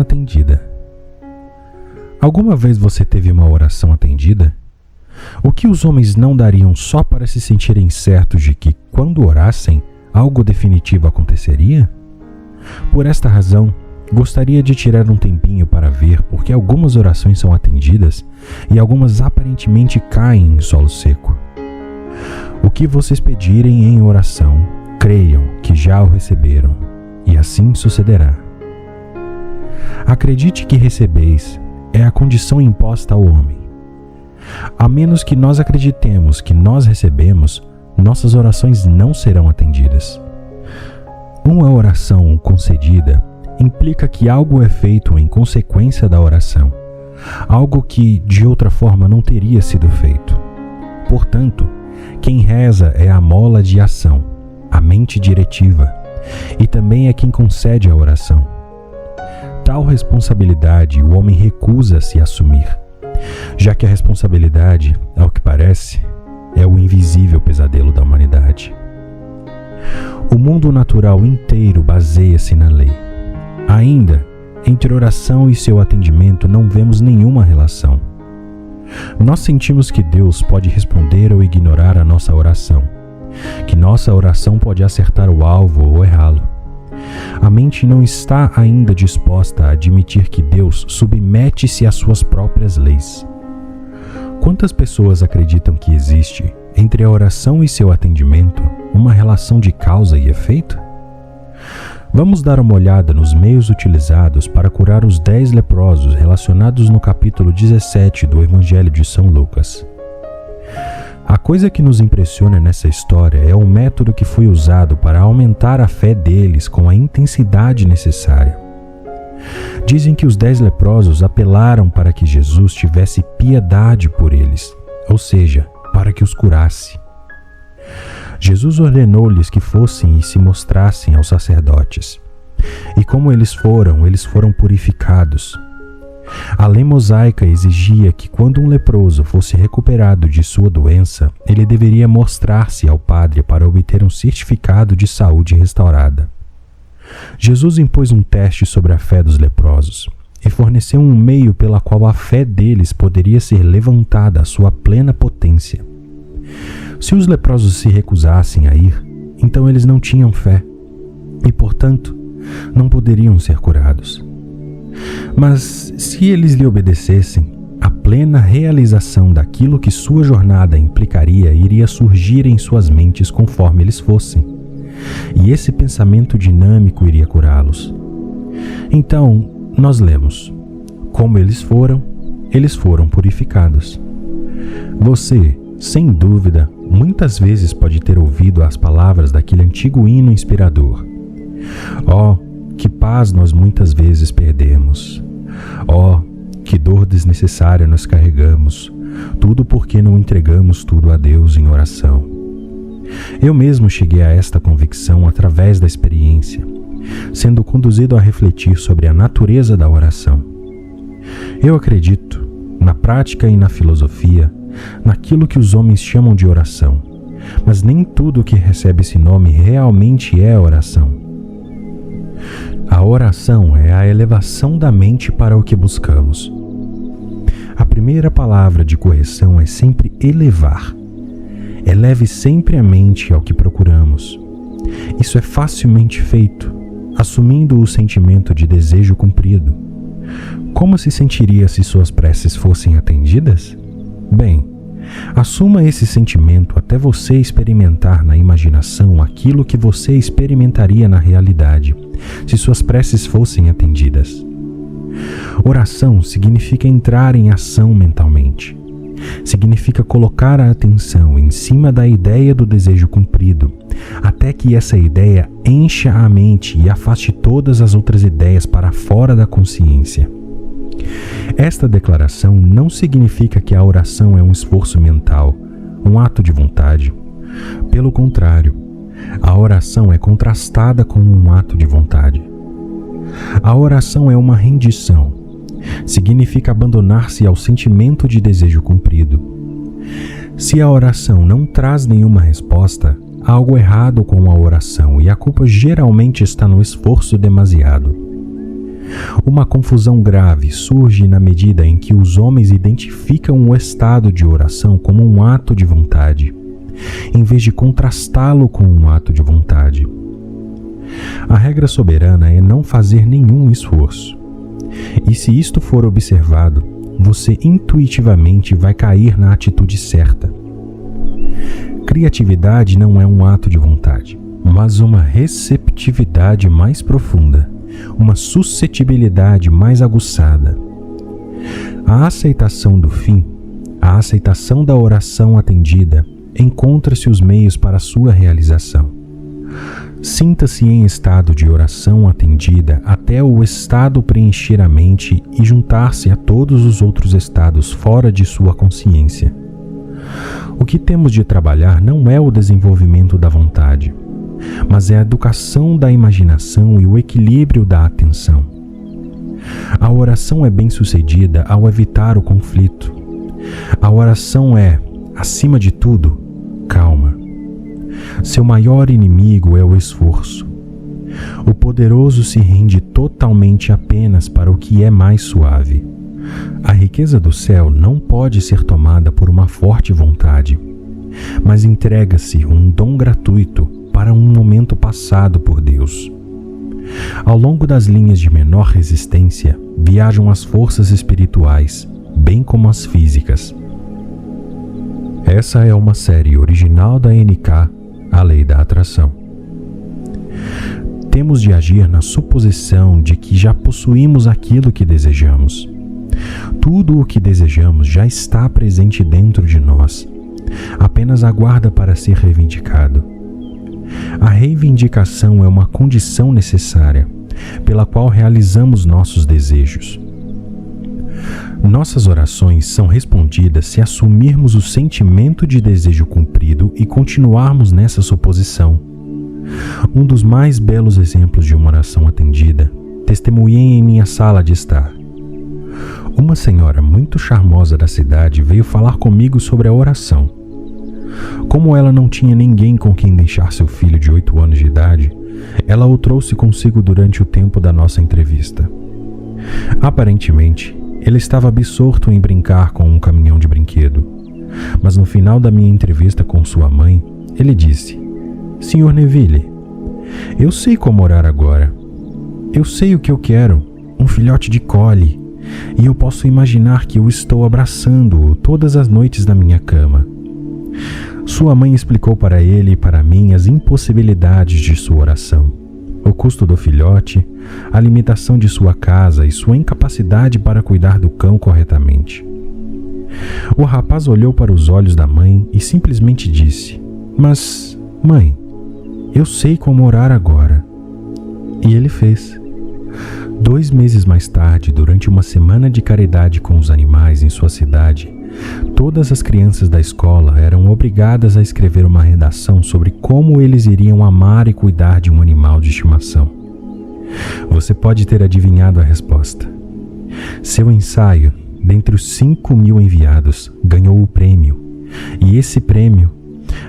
atendida. Alguma vez você teve uma oração atendida? O que os homens não dariam só para se sentirem certos de que, quando orassem, algo definitivo aconteceria? Por esta razão, gostaria de tirar um tempinho para ver por que algumas orações são atendidas e algumas aparentemente caem em solo seco. O que vocês pedirem em oração, creiam que já o receberam, e assim sucederá. Acredite que recebeis é a condição imposta ao homem. A menos que nós acreditemos que nós recebemos, nossas orações não serão atendidas. Uma oração concedida implica que algo é feito em consequência da oração, algo que de outra forma não teria sido feito. Portanto, quem reza é a mola de ação, a mente diretiva, e também é quem concede a oração. Tal responsabilidade o homem recusa-se a assumir, já que a responsabilidade, ao que parece, é o invisível pesadelo da humanidade. O mundo natural inteiro baseia-se na lei. Ainda, entre oração e seu atendimento não vemos nenhuma relação. Nós sentimos que Deus pode responder ou ignorar a nossa oração, que nossa oração pode acertar o alvo ou errá-lo. A mente não está ainda disposta a admitir que Deus submete-se às suas próprias leis. Quantas pessoas acreditam que existe, entre a oração e seu atendimento, uma relação de causa e efeito? Vamos dar uma olhada nos meios utilizados para curar os 10 leprosos relacionados no capítulo 17 do Evangelho de São Lucas. A coisa que nos impressiona nessa história é o método que foi usado para aumentar a fé deles com a intensidade necessária. Dizem que os 10 leprosos apelaram para que Jesus tivesse piedade por eles, ou seja, para que os curasse. Jesus ordenou-lhes que fossem e se mostrassem aos sacerdotes. E como eles foram purificados. A lei mosaica exigia que quando um leproso fosse recuperado de sua doença, ele deveria mostrar-se ao padre para obter um certificado de saúde restaurada. Jesus impôs um teste sobre a fé dos leprosos e forneceu um meio pela qual a fé deles poderia ser levantada à sua plena potência. Se os leprosos se recusassem a ir, então eles não tinham fé e, portanto, não poderiam ser curados. Mas, se eles lhe obedecessem, a plena realização daquilo que sua jornada implicaria iria surgir em suas mentes conforme eles fossem, e esse pensamento dinâmico iria curá-los. Então, nós lemos: como eles foram purificados. Você, sem dúvida, muitas vezes pode ter ouvido as palavras daquele antigo hino inspirador. Oh, que paz nós muitas vezes perdemos. Oh, que dor desnecessária nós carregamos, tudo porque não entregamos tudo a Deus em oração. Eu mesmo cheguei a esta convicção através da experiência, sendo conduzido a refletir sobre a natureza da oração. Eu acredito, na prática e na filosofia, naquilo que os homens chamam de oração, mas nem tudo que recebe esse nome realmente é oração. A oração é a elevação da mente para o que buscamos. A primeira palavra de correção é sempre elevar. Eleve sempre a mente ao que procuramos. Isso é facilmente feito, assumindo o sentimento de desejo cumprido. Como se sentiria se suas preces fossem atendidas? Bem, assuma esse sentimento até você experimentar na imaginação aquilo que você experimentaria na realidade, se suas preces fossem atendidas. Oração significa entrar em ação mentalmente. Significa colocar a atenção em cima da ideia do desejo cumprido, até que essa ideia encha a mente e afaste todas as outras ideias para fora da consciência. Esta declaração não significa que a oração é um esforço mental, um ato de vontade. Pelo contrário, a oração é contrastada com um ato de vontade. A oração é uma rendição. Significa abandonar-se ao sentimento de desejo cumprido. Se a oração não traz nenhuma resposta, há algo errado com a oração e a culpa geralmente está no esforço demasiado. Uma confusão grave surge na medida em que os homens identificam o estado de oração como um ato de vontade, em vez de contrastá-lo com um ato de vontade. A regra soberana é não fazer nenhum esforço. E se isto for observado, você intuitivamente vai cair na atitude certa. Criatividade não é um ato de vontade, mas uma receptividade mais profunda, uma suscetibilidade mais aguçada. A aceitação do fim, a aceitação da oração atendida, encontra-se os meios para a sua realização. Sinta-se em estado de oração atendida até o estado preencher a mente e juntar-se a todos os outros estados fora de sua consciência. O que temos de trabalhar não é o desenvolvimento da vontade, mas é a educação da imaginação e o equilíbrio da atenção. A oração é bem-sucedida ao evitar o conflito. A oração é, acima de tudo, calma. Seu maior inimigo é o esforço. O poderoso se rende totalmente apenas para o que é mais suave. A riqueza do céu não pode ser tomada por uma forte vontade, mas entrega-se um dom gratuito para um momento passado por Deus. Ao longo das linhas de menor resistência, viajam as forças espirituais, bem como as físicas. Essa é uma série original da NK, A Lei da Atração. Temos de agir na suposição de que já possuímos aquilo que desejamos. Tudo o que desejamos já está presente dentro de nós, apenas aguarda para ser reivindicado. A reivindicação é uma condição necessária, pela qual realizamos nossos desejos. Nossas orações são respondidas se assumirmos o sentimento de desejo cumprido e continuarmos nessa suposição. Um dos mais belos exemplos de uma oração atendida testemunhei em minha sala de estar. Uma senhora muito charmosa da cidade veio falar comigo sobre a oração. Como ela não tinha ninguém com quem deixar seu filho de 8 anos de idade, ela o trouxe consigo durante o tempo da nossa entrevista. Aparentemente, ele estava absorto em brincar com um caminhão de brinquedo, mas no final da minha entrevista com sua mãe, ele disse: "Sr. Neville, eu sei como orar agora. Eu sei o que eu quero, um filhote de Collie, e eu posso imaginar que eu estou abraçando-o todas as noites na minha cama." Sua mãe explicou para ele e para mim as impossibilidades de sua oração, o custo do filhote, a limitação de sua casa e sua incapacidade para cuidar do cão corretamente. O rapaz olhou para os olhos da mãe e simplesmente disse: "Mas, mãe, eu sei como orar agora." E ele fez. 2 meses mais tarde, durante uma semana de caridade com os animais em sua cidade, todas as crianças da escola eram obrigadas a escrever uma redação sobre como eles iriam amar e cuidar de um animal de estimação. Você pode ter adivinhado a resposta. Seu ensaio, dentre os 5.000 enviados, ganhou o prêmio, e esse prêmio,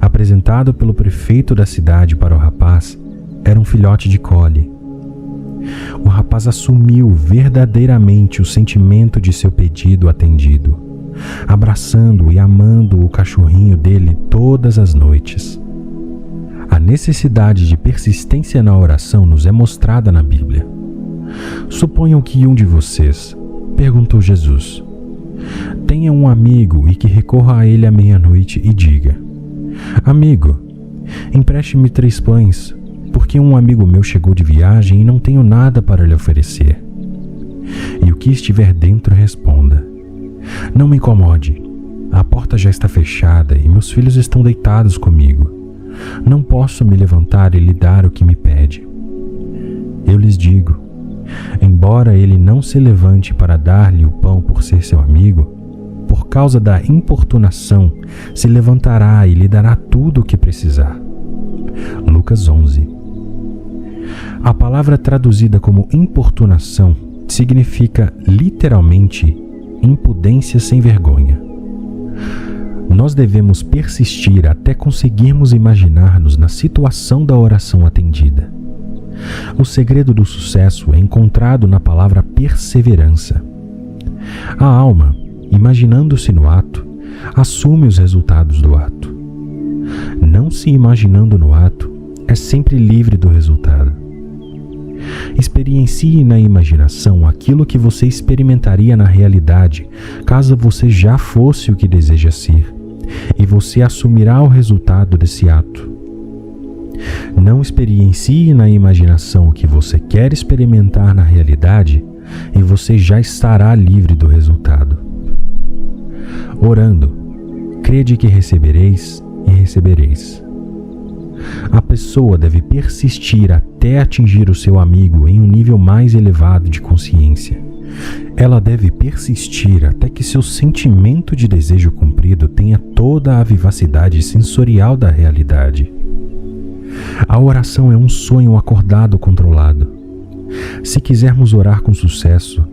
apresentado pelo prefeito da cidade para o rapaz, era um filhote de Collie. O rapaz assumiu verdadeiramente o sentimento de seu pedido atendido, abraçando e amando o cachorrinho dele todas as noites. A necessidade de persistência na oração nos é mostrada na Bíblia. Suponham que um de vocês, perguntou Jesus, tenha um amigo e que recorra a ele à meia-noite e diga: "Amigo, empreste-me 3 pães, porque um amigo meu chegou de viagem e não tenho nada para lhe oferecer." E o que estiver dentro responda: "Não me incomode, a porta já está fechada e meus filhos estão deitados comigo. Não posso me levantar e lhe dar o que me pede." Eu lhes digo, embora ele não se levante para dar-lhe o pão por ser seu amigo, por causa da importunação, se levantará e lhe dará tudo o que precisar. Lucas 11. A palavra traduzida como importunação significa literalmente impudência sem vergonha. Nós devemos persistir até conseguirmos imaginar-nos na situação da oração atendida. O segredo do sucesso é encontrado na palavra perseverança. A alma, imaginando-se no ato, assume os resultados do ato. Não se imaginando no ato, é sempre livre do resultado. Experiencie na imaginação aquilo que você experimentaria na realidade, caso você já fosse o que deseja ser, e você assumirá o resultado desse ato. Não experiencie na imaginação o que você quer experimentar na realidade, e você já estará livre do resultado. Orando, crede que recebereis e recebereis. A pessoa deve persistir até atingir o seu amigo em um nível mais elevado de consciência. Ela deve persistir até que seu sentimento de desejo cumprido tenha toda a vivacidade sensorial da realidade. A oração é um sonho acordado controlado. Se quisermos orar com sucesso,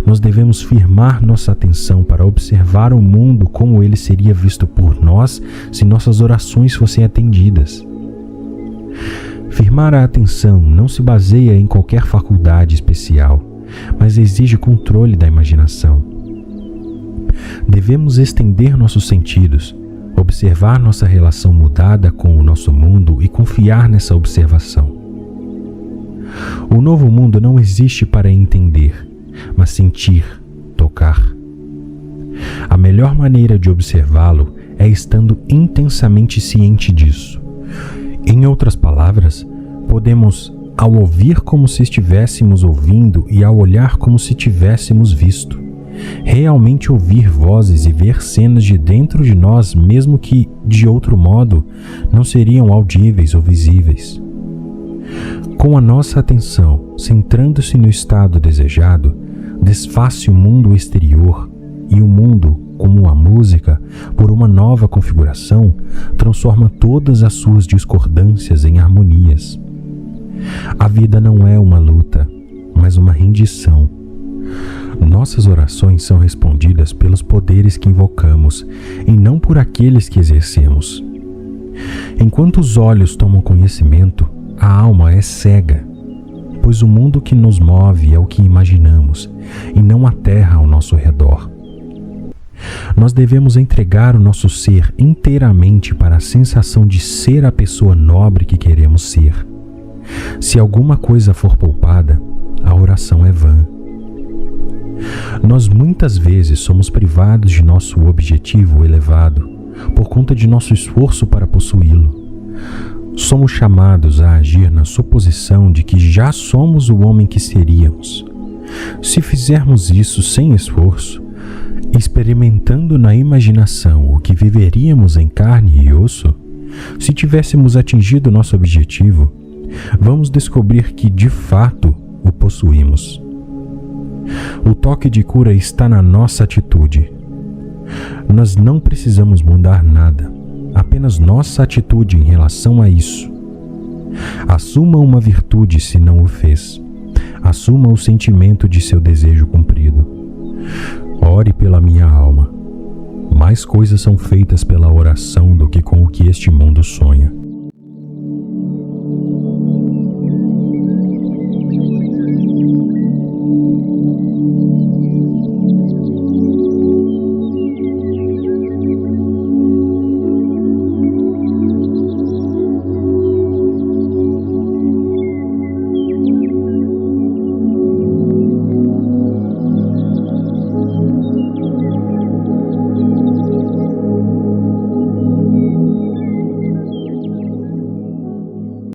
nós devemos firmar nossa atenção para observar o mundo como ele seria visto por nós se nossas orações fossem atendidas. Firmar a atenção não se baseia em qualquer faculdade especial, mas exige controle da imaginação. Devemos estender nossos sentidos, observar nossa relação mudada com o nosso mundo e confiar nessa observação. O novo mundo não existe para entender, mas sentir, tocar. A melhor maneira de observá-lo é estando intensamente ciente disso. Em outras palavras, podemos, ao ouvir como se estivéssemos ouvindo e ao olhar como se tivéssemos visto, realmente ouvir vozes e ver cenas de dentro de nós, mesmo que, de outro modo, não seriam audíveis ou visíveis. Com a nossa atenção centrando-se no estado desejado, desfaz-se o mundo exterior e o mundo, como a música, por uma nova configuração, transforma todas as suas discordâncias em harmonias. A vida não é uma luta, mas uma rendição. Nossas orações são respondidas pelos poderes que invocamos e não por aqueles que exercemos. Enquanto os olhos tomam conhecimento, a alma é cega, pois o mundo que nos move é o que imaginamos e não a terra ao nosso redor. Nós devemos entregar o nosso ser inteiramente para a sensação de ser a pessoa nobre que queremos ser. Se alguma coisa for poupada, a oração é vã. Nós muitas vezes somos privados de nosso objetivo elevado por conta de nosso esforço para possuí-lo. Somos chamados a agir na suposição de que já somos o homem que seríamos. Se fizermos isso sem esforço, experimentando na imaginação o que viveríamos em carne e osso, se tivéssemos atingido nosso objetivo, vamos descobrir que, de fato, o possuímos. O toque de cura está na nossa atitude. Nós não precisamos mudar nada, apenas nossa atitude em relação a isso. Assuma uma virtude se não o fez. Assuma o sentimento de seu desejo cumprido. Ore pela minha alma. Mais coisas são feitas pela oração do que com o que este mundo sonha.